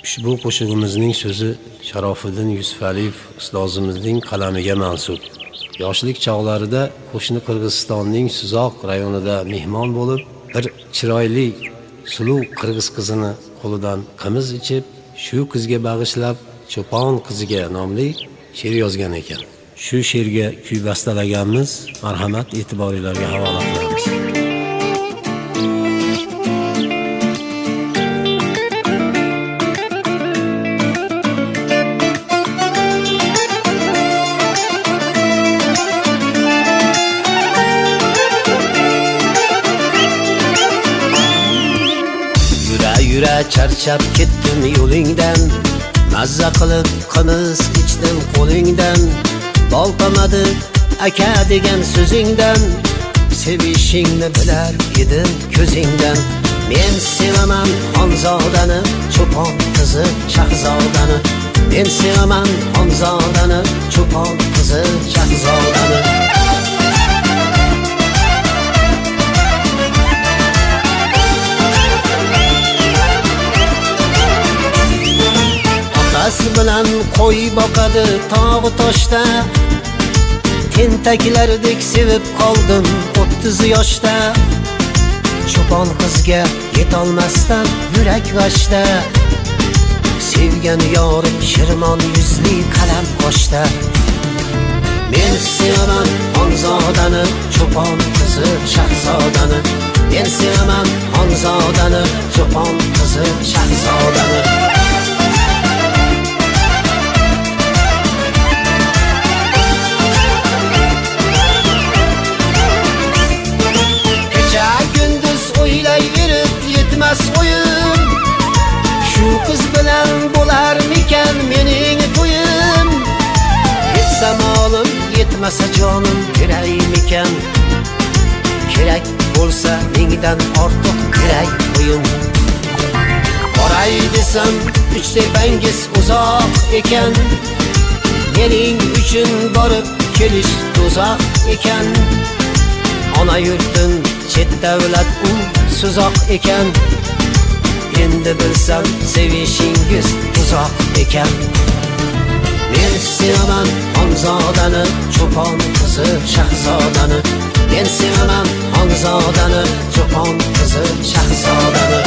Ushbu qo'shig'imizning so'zi Sharofiddin Yusufaliyev ustozimizning qalamiga mansub. Yoshlik chog'larida qo'shni Qirg'izistonning Suzoq rayonida mehmon bo'lib, bir chiroyli suluv qirg'iz qizini qo'lidan qimiz ichib, shu qizga bag'ishlab Cho'pon qiziga nomli she'r yozgan ekan. Shu she'rga kuy bastalaganmiz, marhamat e'tiboringizga havola qilamiz. Yura charchab ketdim yo'lingdan, mazza qilib qimiz ichdim qo'lingdan, bolqamadi aka degan so'zingdan, sevishingni bilar edim ko'zingdan. Men sevaman xonzodani, cho'pon qizi shahzodani. Men sevaman xonzodani, cho'pon qizi shahzodani. Otasi bilan qo'y boqadi tog' toshda, tentaklardek sevib qoldim 30 yoshda. Cho'pon qizga yetolmasdan yurak g'ashda, sevgan yorim shirmon yuzli qalam qoshda. Men sevaman xonzodani, cho'pon qizi shahzodani. Men sevaman xonzodani, cho'pon qizi shahzodani. O'yin shu qiz bilan bo'larmikan mening to'yim? Yetsa molim, yetmasa jonim kerakmikan? Kerak bo'lsa mingdan ortiq kerak qo'yim. Boray desam uch tepangiz uzoq ekan, mening uchun borib kelish do'zax ekan. Ona yurtim chet davlat suzoq ekan, endi bilsam sevishingiz uzoq ekan. Men sevaman xonzodani, cho'pon qizi shahzodani. Men sevaman xonzodani, cho'pon qizi shahzodani.